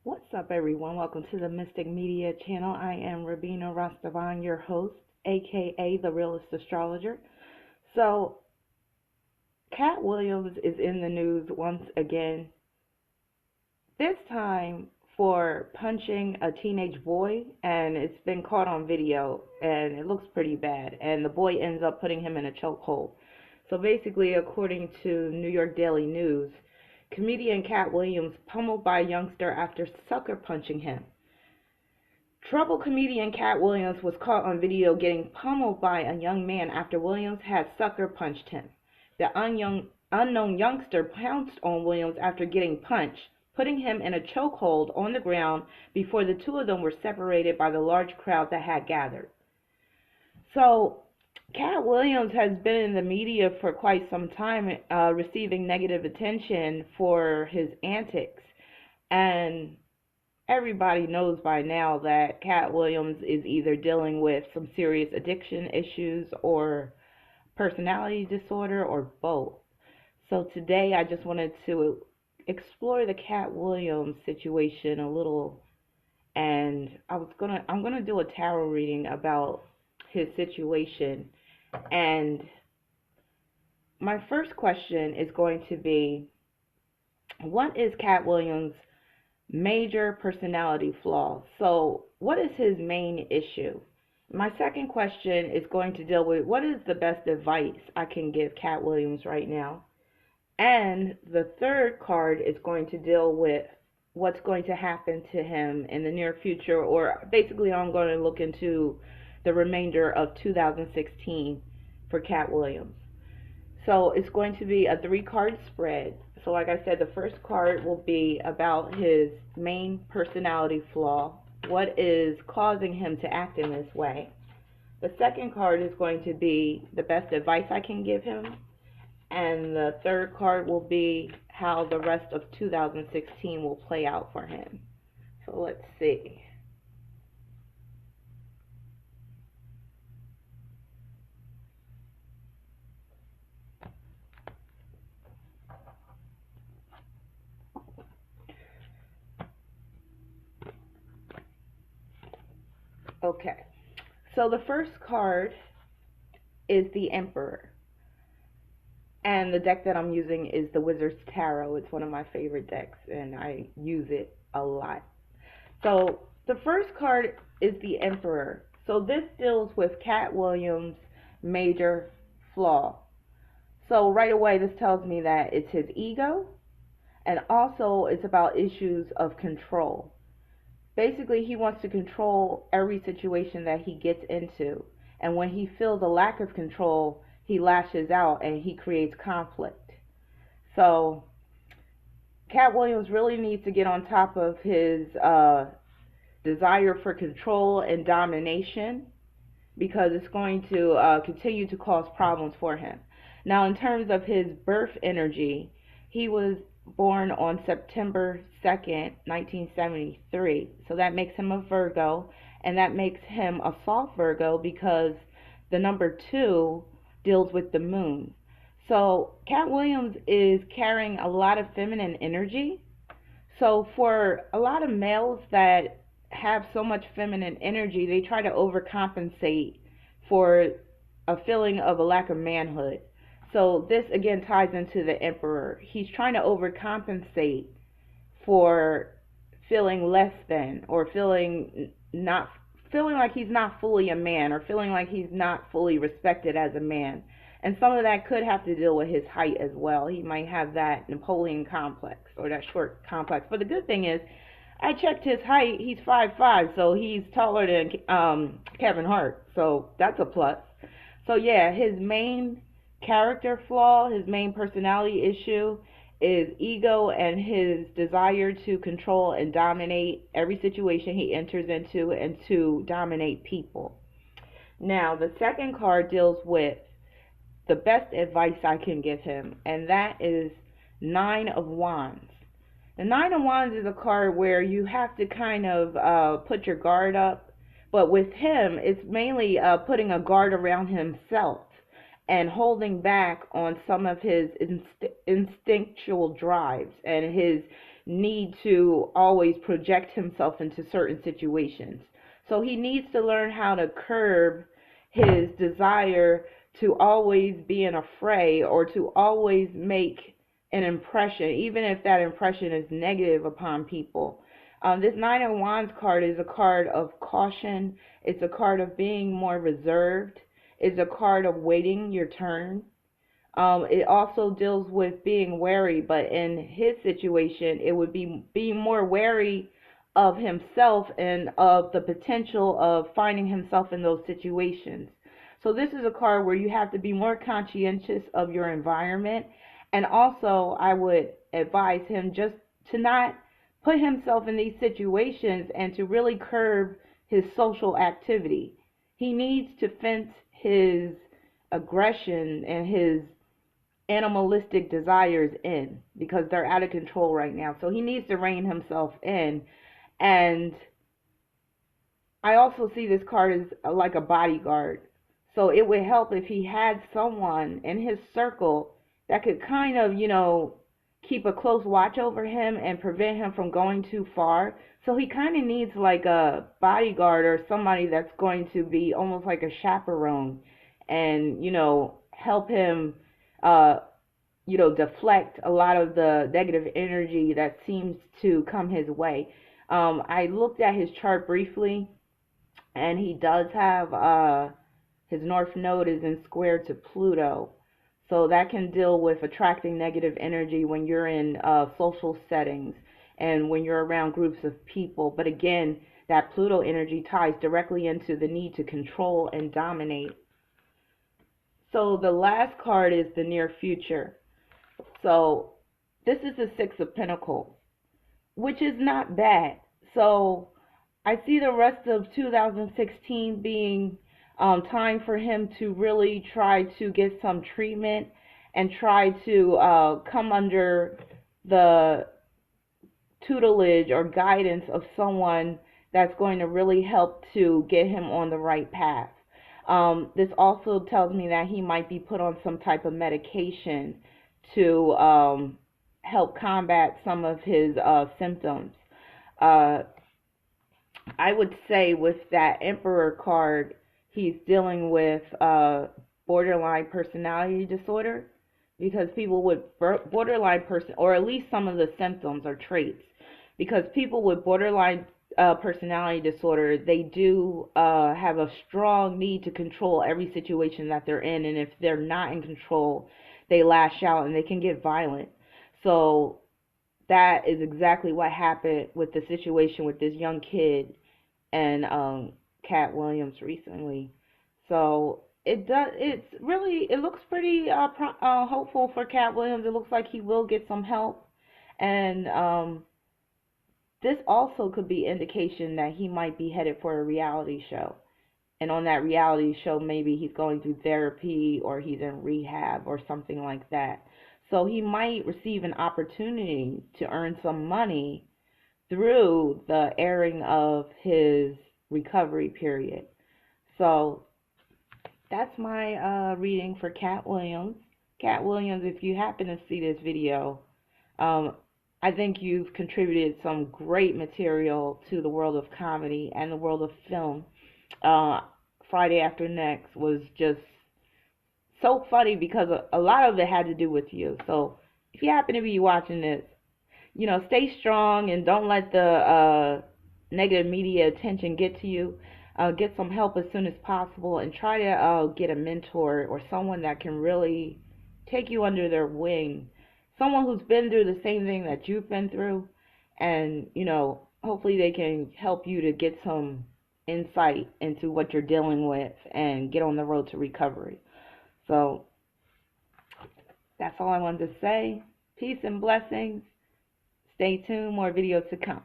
What's up, everyone? Welcome to the Mystic Media channel. I am Rabina Rastavan, your host, aka the Realist Astrologer. So, Katt Williams is in the news once again, this time for punching a teenage boy, and it's been caught on video, and it looks pretty bad. And the boy ends up putting him in a chokehold. So, basically, according to New York Daily News, comedian Katt Williams pummeled by a youngster after sucker punching him. Troubled comedian Katt Williams was caught on video getting pummeled by a young man after Williams had sucker punched him. The unknown youngster pounced on Williams after getting punched, putting him in a chokehold on the ground before the two of them were separated by the large crowd that had gathered. So, Katt Williams has been in the media for quite some time, receiving negative attention for his antics. And everybody knows by now that Katt Williams is either dealing with some serious addiction issues or personality disorder or both. So today I just wanted to explore the Katt Williams situation a little, and I'm gonna do a tarot reading about his situation. And my first question is going to be, what is Katt Williams' major personality flaw? So, what is his main issue? My second question is going to deal with what is the best advice I can give Katt Williams right now? And the third card is going to deal with what's going to happen to him in the near future, or basically I'm going to look into the remainder of 2016 for Katt Williams. So it's going to be a 3-card spread. So like I said, the first card will be about his main personality flaw. What is causing him to act in this way? The second card is going to be the best advice I can give him. And the third card will be how the rest of 2016 will play out for him. So let's see. Okay, so the first card is the Emperor. And the deck that I'm using is the Wizard's Tarot. It's one of my favorite decks, and I use it a lot. So the first card is the Emperor. So this deals with Katt Williams' major flaw. So right away, this tells me that it's his ego, and also it's about issues of control. Basically, he wants to control every situation that he gets into. And when he feels a lack of control, he lashes out and he creates conflict. So, Katt Williams really needs to get on top of his desire for control and domination, because it's going to continue to cause problems for him. Now, in terms of his birth energy, he was born on September 2nd, 1973. So that makes him a Virgo, and that makes him a soft Virgo because the number 2 deals with the moon. So Katt Williams is carrying a lot of feminine energy. So for a lot of males that have so much feminine energy, they try to overcompensate for a feeling of a lack of manhood. So this again ties into the Emperor. He's trying to overcompensate for feeling less than, or feeling like he's not fully a man, or feeling like he's not fully respected as a man. And some of that could have to deal with his height as well. He might have that Napoleon complex, or that short complex. But the good thing is, I checked his height. He's 5'5", so he's taller than Kevin Hart. So that's a plus. So yeah, his main character flaw, his main personality issue is ego and his desire to control and dominate every situation he enters into, and to dominate people. Now, the second card deals with the best advice I can give him, and that is 9 of Wands. The 9 of Wands is a card where you have to kind of put your guard up, but with him, it's mainly putting a guard around himself and holding back on some of his instinctual drives and his need to always project himself into certain situations. So he needs to learn how to curb his desire to always be in a fray or to always make an impression, even if that impression is negative upon people. This Nine of Wands card is a card of caution. It's a card of being more reserved. It's a card of waiting your turn. It also deals with being wary, but in his situation, it would be being more wary of himself and of the potential of finding himself in those situations. So this is a card where you have to be more conscientious of your environment, and also I would advise him just to not put himself in these situations and to really curb his social activity. He needs to fence his aggression and his animalistic desires in because they're out of control right now. So he needs to rein himself in. And I also see this card as like a bodyguard. So it would help if he had someone in his circle that could kind of, keep a close watch over him and prevent him from going too far. So he kind of needs like a bodyguard or somebody that's going to be almost like a chaperone and, help him deflect a lot of the negative energy that seems to come his way. I looked at his chart briefly, and he does have his north node is in square to Pluto. So that can deal with attracting negative energy when you're in social settings and when you're around groups of people. But again, that Pluto energy ties directly into the need to control and dominate. So the last card is the near future. So this is the Six of Pentacles, which is not bad. So I see the rest of 2016 being time for him to really try to get some treatment and try to come under the tutelage or guidance of someone that's going to really help to get him on the right path. This also tells me that he might be put on some type of medication to help combat some of his symptoms. I would say with that Emperor card, he's dealing with borderline personality disorder, because people with borderline or at least some of the symptoms or traits, because people with borderline personality disorder, they do have a strong need to control every situation that they're in, and if they're not in control, they lash out and they can get violent. So that is exactly what happened with the situation with this young kid and Katt Williams recently. So it looks pretty hopeful for Katt Williams. It looks like he will get some help, and this also could be indication that he might be headed for a reality show. And on that reality show, maybe he's going through therapy or he's in rehab or something like that. So he might receive an opportunity to earn some money through the airing of his recovery period. So that's my reading for Katt Williams. Katt Williams, if you happen to see this video, I think you've contributed some great material to the world of comedy and the world of film. Friday After Next was just so funny because a lot of it had to do with you. So if you happen to be watching this, stay strong and don't let the negative media attention get to you. Get some help as soon as possible and try to get a mentor or someone that can really take you under their wing. Someone who's been through the same thing that you've been through, and, hopefully they can help you to get some insight into what you're dealing with and get on the road to recovery. So that's all I wanted to say. Peace and blessings. Stay tuned. More videos to come.